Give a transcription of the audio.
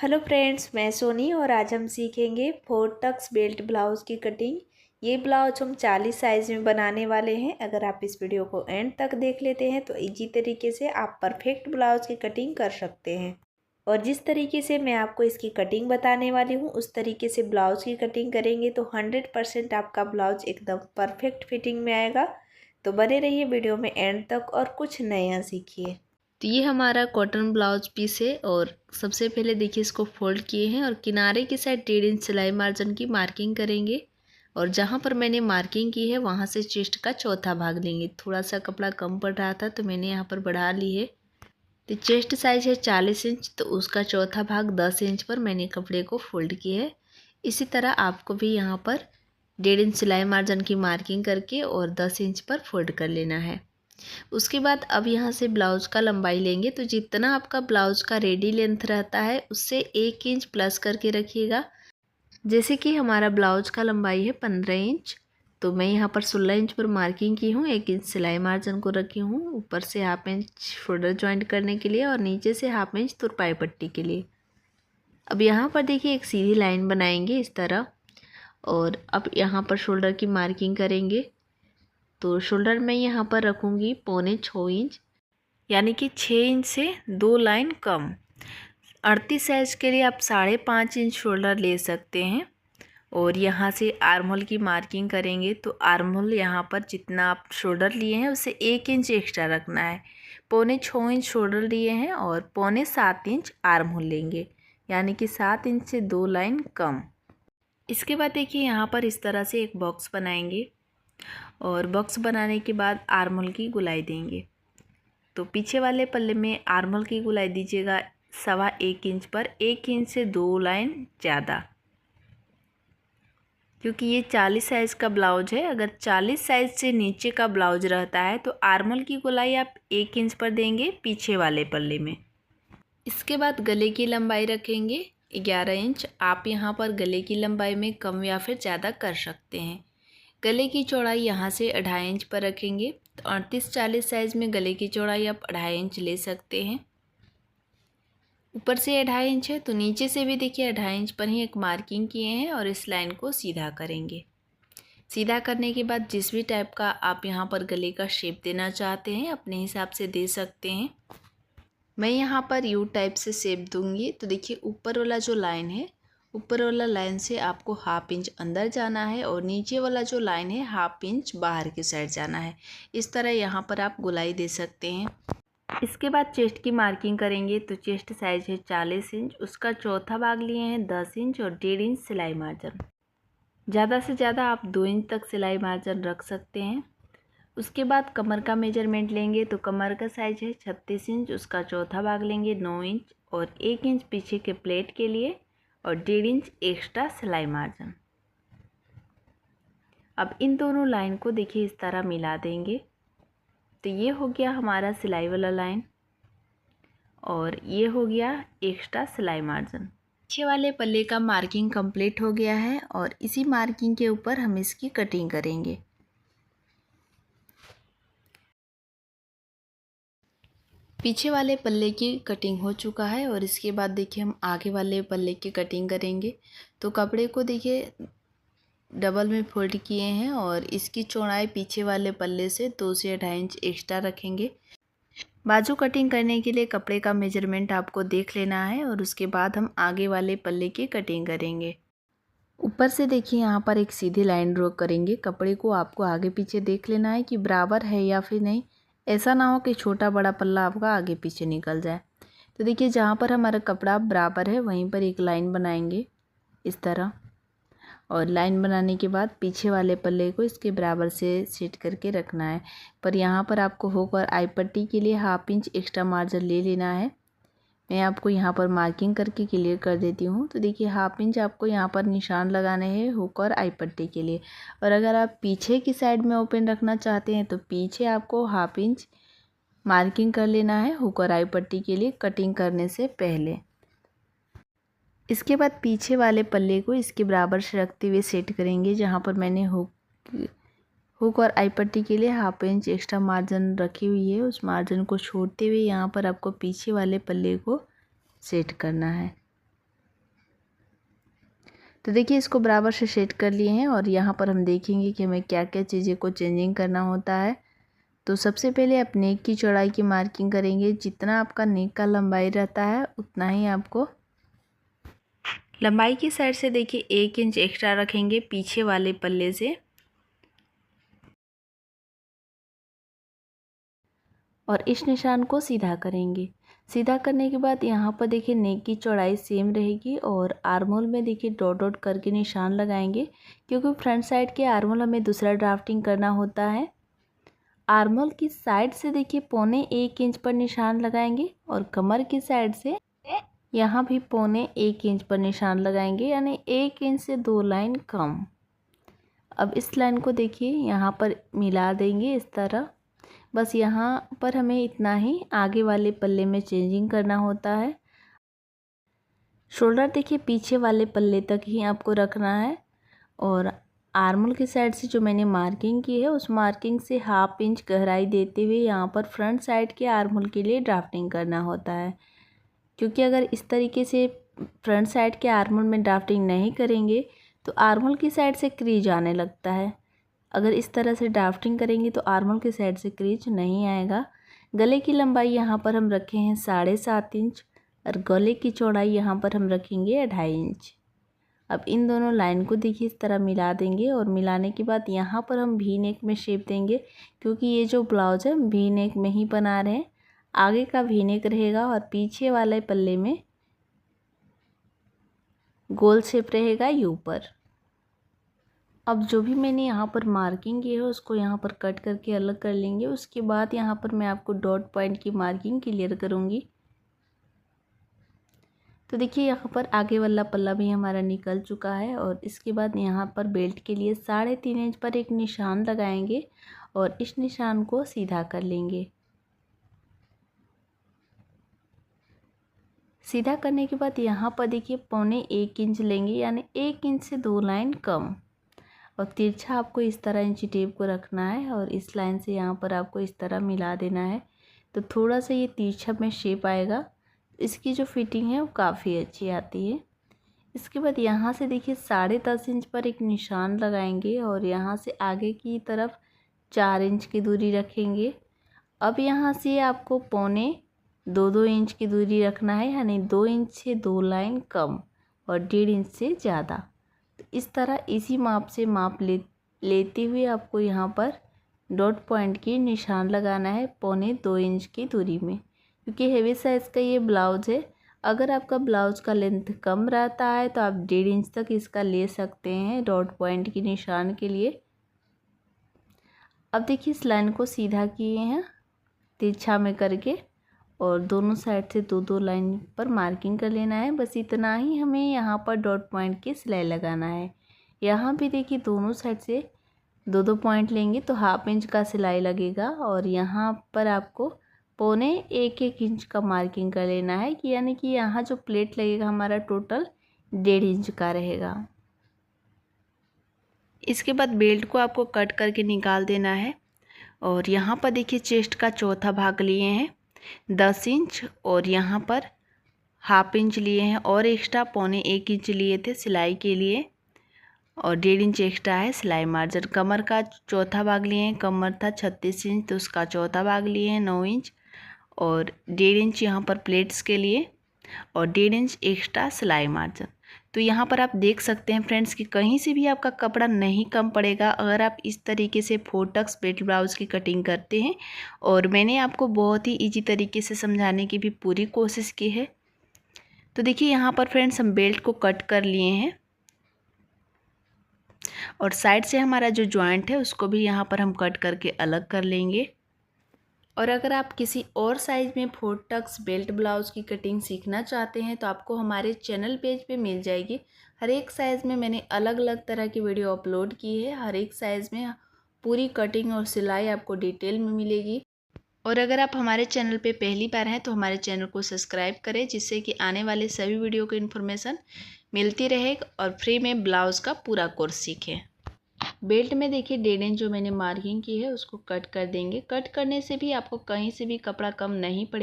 Hello friends, मैं सोनी और आज हम सीखेंगे 4 टक्स बेल्ट ब्लाउज़ की कटिंग। ये ब्लाउज हम 40 साइज़ में बनाने वाले हैं। अगर आप इस वीडियो को एंड तक देख लेते हैं तो इजी तरीके से आप परफेक्ट ब्लाउज़ की कटिंग कर सकते हैं। और जिस तरीके से मैं आपको इसकी कटिंग बताने वाली हूँ उस तरीके से ब्लाउज़ की कटिंग करेंगे तो 100% आपका ब्लाउज एकदम परफेक्ट फिटिंग में आएगा। तो बने रहिए वीडियो में एंड तक और कुछ नया सीखिए। तो ये हमारा कॉटन ब्लाउज पीस है और सबसे पहले देखिए इसको फोल्ड किए हैं और किनारे की साइड 1.5 इंच सिलाई मार्जिन की मार्किंग करेंगे। और जहाँ पर मैंने मार्किंग की है वहाँ से चेस्ट का चौथा भाग लेंगे। थोड़ा सा कपड़ा कम पड़ रहा था तो मैंने यहाँ पर बढ़ा ली है। तो चेस्ट साइज है 40 इंच, तो उसका चौथा भाग 10 इंच पर मैंने कपड़े को फोल्ड किया है। इसी तरह आपको भी यहाँ पर 1.5 इंच सिलाई मार्जिन की मार्किंग करके और 10 इंच पर फोल्ड कर लेना है। उसके बाद अब यहाँ से ब्लाउज का लंबाई लेंगे, तो जितना आपका ब्लाउज का रेडी लेंथ रहता है उससे 1 इंच प्लस करके रखिएगा। जैसे कि हमारा ब्लाउज का लंबाई है 15 इंच, तो मैं यहाँ पर 16 इंच पर मार्किंग की हूँ। 1 इंच सिलाई मार्जिन को रखी हूँ, ऊपर से हाफ इंच शोल्डर जॉइंट करने के लिए और नीचे से हाफ इंच तुरपाई पट्टी के लिए। अब यहाँ पर देखिए एक सीधी लाइन बनाएंगे इस तरह, और अब यहाँ पर शोल्डर की मार्किंग करेंगे। तो शोल्डर मैं यहाँ पर रखूँगी 6.25 इंच, यानी कि 6 इंच से 2 लाइन कम। 38 साइज के लिए आप 5.5 इंच शोल्डर ले सकते हैं। और यहाँ से आर्म होल की मार्किंग करेंगे, तो आर्म होल यहाँ पर जितना आप शोल्डर लिए हैं उससे 1 इंच एक्स्ट्रा रखना है। 6.25 इंच शोल्डर लिए हैं और 6.25 इंच आर्म होल लेंगे, यानी कि 7 इंच से 2 लाइन कम। इसके बाद देखिए यहाँ पर इस तरह से एक बॉक्स बनाएंगे और बॉक्स बनाने के बाद आर्म होल की गुलाई देंगे। तो पीछे वाले पल्ले में आर्म होल की गुलाई दीजिएगा 1.25 इंच पर, 1 इंच से 2 लाइन ज़्यादा, क्योंकि ये 40 साइज़ का ब्लाउज है। अगर 40 साइज़ से नीचे का ब्लाउज रहता है तो आर्म होल की गुलाई आप 1 इंच पर देंगे पीछे वाले पल्ले में। इसके बाद गले की लंबाई रखेंगे 11 इंच। आप यहाँ पर गले की लंबाई में कम या फिर ज़्यादा कर सकते हैं। गले की चौड़ाई यहाँ से 2.5 इंच पर रखेंगे। तो 38-40 साइज़ में गले की चौड़ाई आप 2.5 इंच ले सकते हैं। ऊपर से 2.5 इंच है तो नीचे से भी देखिए 2.5 इंच पर ही एक मार्किंग किए हैं और इस लाइन को सीधा करेंगे। सीधा करने के बाद जिस भी टाइप का आप यहाँ पर गले का शेप देना चाहते हैं अपने हिसाब से दे सकते हैं। मैं यहाँ पर यू टाइप से शेप दूंगी। तो देखिए ऊपर वाला जो लाइन है, ऊपर वाला लाइन से आपको हाफ इंच अंदर जाना है और नीचे वाला जो लाइन है हाफ इंच बाहर की साइड जाना है। इस तरह यहाँ पर आप गुलाई दे सकते हैं। इसके बाद चेस्ट की मार्किंग करेंगे। तो चेस्ट साइज है 40 इंच, उसका चौथा भाग लिए हैं 10 इंच और 1.5 इंच सिलाई मार्जिन। ज़्यादा से ज़्यादा आप 2 इंच तक सिलाई मार्जिन रख सकते हैं। उसके बाद कमर का मेजरमेंट लेंगे। तो कमर का साइज है 36 इंच, उसका चौथा भाग लेंगे 9 इंच और 1 इंच पीछे के प्लेट के लिए और 1.5 इंच एक्स्ट्रा सिलाई मार्जिन। अब इन दोनों लाइन को देखिए इस तरह मिला देंगे। तो ये हो गया हमारा सिलाई वाला लाइन और ये हो गया एक्स्ट्रा सिलाई मार्जिन। पीछे वाले पल्ले का मार्किंग कंप्लीट हो गया है और इसी मार्किंग के ऊपर हम इसकी कटिंग करेंगे। पीछे वाले पल्ले की कटिंग हो चुका है और इसके बाद देखिए हम आगे वाले पल्ले की कटिंग करेंगे। तो कपड़े को देखिए डबल में फोल्ड किए हैं और इसकी चौड़ाई पीछे वाले पल्ले से 2 से 2.5 इंच एक्स्ट्रा रखेंगे। बाजू कटिंग करने के लिए कपड़े का मेजरमेंट आपको देख लेना है और उसके बाद हम आगे वाले पल्ले की कटिंग करेंगे। ऊपर से देखिए यहाँ पर एक सीधी लाइन ड्रॉ करेंगे। कपड़े को आपको आगे पीछे देख लेना है कि बराबर है या फिर नहीं। ऐसा ना हो कि छोटा बड़ा पल्ला आपका आगे पीछे निकल जाए। तो देखिए जहाँ पर हमारा कपड़ा बराबर है वहीं पर एक लाइन बनाएंगे इस तरह, और लाइन बनाने के बाद पीछे वाले पल्ले को इसके बराबर से सेट करके रखना है। पर यहाँ पर आपको हुक और आई पट्टी के लिए हाफ इंच एक्स्ट्रा मार्जिन ले लेना है। मैं आपको यहाँ पर मार्किंग करके क्लियर कर देती हूँ। तो देखिए हाफ इंच आपको यहाँ पर निशान लगाने हैं हुक और आई पट्टी के लिए। और अगर आप पीछे की साइड में ओपन रखना चाहते हैं तो पीछे आपको हाफ इंच मार्किंग कर लेना है हुक और आई पट्टी के लिए कटिंग करने से पहले। इसके बाद पीछे वाले पल्ले को इसके बराबर से रखते हुए सेट करेंगे। जहाँ पर मैंने हुक और आई पट्टी के लिए हाफ इंच एक्स्ट्रा मार्जिन रखी हुई है, उस मार्जिन को छोड़ते हुए यहाँ पर आपको पीछे वाले पल्ले को सेट करना है। तो देखिए इसको बराबर से सेट कर लिए हैं और यहाँ पर हम देखेंगे कि हमें क्या क्या चीज़ें को चेंजिंग करना होता है। तो सबसे पहले आप नेक की चौड़ाई की मार्किंग करेंगे। जितना आपका नेक का लंबाई रहता है उतना ही आपको लंबाई की साइड से देखिए 1 इंच एक्स्ट्रा रखेंगे पीछे वाले पल्ले से, और इस निशान को सीधा करेंगे। सीधा करने के बाद यहाँ पर देखिए नेक की चौड़ाई सेम रहेगी और आर्मोल में देखिए डॉट डॉट करके निशान लगाएंगे, क्योंकि फ्रंट साइड के आर्मोल हमें दूसरा ड्राफ्टिंग करना होता है। आर्मोल की साइड से देखिए 1.25 इंच पर निशान लगाएंगे और कमर की साइड से यहाँ भी 1.25 इंच पर निशान लगाएंगे, यानी 1 इंच से 2 लाइन कम। अब इस लाइन को देखिए यहाँ पर मिला देंगे इस तरह। बस यहाँ पर हमें इतना ही आगे वाले पल्ले में चेंजिंग करना होता है। शोल्डर देखिए पीछे वाले पल्ले तक ही आपको रखना है और आर्मोल की साइड से जो मैंने मार्किंग की है उस मार्किंग से 1/2 इंच गहराई देते हुए यहाँ पर फ्रंट साइड के आर्मोल के लिए ड्राफ्टिंग करना होता है। क्योंकि अगर इस तरीके से फ्रंट साइड के आर्मोल में ड्राफ्टिंग नहीं करेंगे तो आर्मोल की साइड से क्रीज आने लगता है। अगर इस तरह से ड्राफ्टिंग करेंगे तो आर्मोल की साइड से क्रीज नहीं आएगा। गले की लंबाई यहाँ पर हम रखे हैं 7.5 इंच और गले की चौड़ाई यहाँ पर हम रखेंगे 2.5 इंच। अब इन दोनों लाइन को देखिए इस तरह मिला देंगे और मिलाने के बाद यहाँ पर हम वी नेक में शेप देंगे, क्योंकि ये जो ब्लाउज है वी नेक में ही बना रहे हैं। आगे का वी नेक रहेगा और पीछे वाले पल्ले में गोल शेप रहेगा यू पर। अब जो भी मैंने यहाँ पर मार्किंग की है उसको यहाँ पर कट करके अलग कर लेंगे। उसके बाद यहाँ पर मैं आपको डॉट पॉइंट की मार्किंग क्लियर करूँगी। तो देखिए यहाँ पर आगे वाला पल्ला भी हमारा निकल चुका है और इसके बाद यहाँ पर बेल्ट के लिए 3.5 इंच पर एक निशान लगाएंगे और इस निशान को सीधा कर लेंगे। सीधा करने के बाद यहाँ पर देखिए 1.25 इंच लेंगे, यानी 1 इंच से 2 लाइन कम, और तिरछा आपको इस तरह इंची टेप को रखना है और इस लाइन से यहाँ पर आपको इस तरह मिला देना है। तो थोड़ा सा ये तिरछा में शेप आएगा। इसकी जो फिटिंग है वो काफ़ी अच्छी आती है। इसके बाद यहाँ से देखिए 10.5 इंच पर एक निशान लगाएंगे और यहाँ से आगे की तरफ 4 इंच की दूरी रखेंगे। अब यहाँ से आपको 2.25 इंच की दूरी रखना है, यानी 2 इंच से 2 लाइन कम और 1.5 इंच से ज़्यादा। तो इस तरह इसी माप से माप लेते हुए आपको यहाँ पर डॉट पॉइंट की निशान लगाना है 2.25 इंच की दूरी में, क्योंकि हेवी साइज़ का ये ब्लाउज है। अगर आपका ब्लाउज का लेंथ कम रहता है तो आप 1.5 इंच तक इसका ले सकते हैं डॉट पॉइंट की निशान के लिए। अब देखिए इस लाइन को सीधा किए हैं तिरछा में करके और दोनों साइड से 2-2 लाइन पर मार्किंग कर लेना है। बस इतना ही हमें यहाँ पर डॉट पॉइंट की सिलाई लगाना है। यहाँ भी देखिए दोनों साइड से 2-2 पॉइंट लेंगे तो 1/2 इंच का सिलाई लगेगा और यहाँ पर आपको 1.25 इंच का मार्किंग कर लेना है, कि यानी कि यहाँ जो प्लेट लगेगा हमारा टोटल 1.5 इंच का रहेगा। इसके बाद बेल्ट को आपको कट करके निकाल देना है और यहाँ पर देखिए चेस्ट का चौथा भाग लिए हैं 10 इंच और यहाँ पर 1/2 इंच लिए हैं और एक्स्ट्रा 1.25 इंच लिए थे सिलाई के लिए और 1.5 इंच एक्स्ट्रा है सिलाई मार्जिन। कमर का चौथा भाग लिए हैं, कमर था 36 इंच तो उसका चौथा भाग लिए हैं 9 इंच और 1.5 इंच यहाँ पर प्लेट्स के लिए और 1.5 इंच एक्स्ट्रा सिलाई मार्जिन। तो यहाँ पर आप देख सकते हैं फ्रेंड्स कि कहीं से भी आपका कपड़ा नहीं कम पड़ेगा अगर आप इस तरीके से 4 टक्स बेल्ट ब्लाउज़ की कटिंग करते हैं। और मैंने आपको बहुत ही इजी तरीके से समझाने की भी पूरी कोशिश की है। तो देखिए यहाँ पर फ्रेंड्स हम बेल्ट को कट कर लिए हैं और साइड से हमारा जो जॉइंट है उसको भी यहाँ पर हम कट करके अलग कर लेंगे। और अगर आप किसी और साइज़ में 4 टक्स बेल्ट ब्लाउज़ की कटिंग सीखना चाहते हैं तो आपको हमारे चैनल पेज पे मिल जाएगी। हर एक साइज़ में मैंने अलग अलग तरह की वीडियो अपलोड की है। हर एक साइज़ में पूरी कटिंग और सिलाई आपको डिटेल में मिलेगी। और अगर आप हमारे चैनल पे पहली बार हैं तो हमारे चैनल को सब्सक्राइब करें, जिससे कि आने वाले सभी वीडियो की इन्फॉर्मेशन मिलती रहे और फ्री में ब्लाउज़ का पूरा कोर्स सीखें। बेल्ट में देखिए 1.5 इंच जो मैंने मार्किंग की है उसको कट कर देंगे। कट करने से भी आपको कहीं से भी कपड़ा कम नहीं पड़ेगा।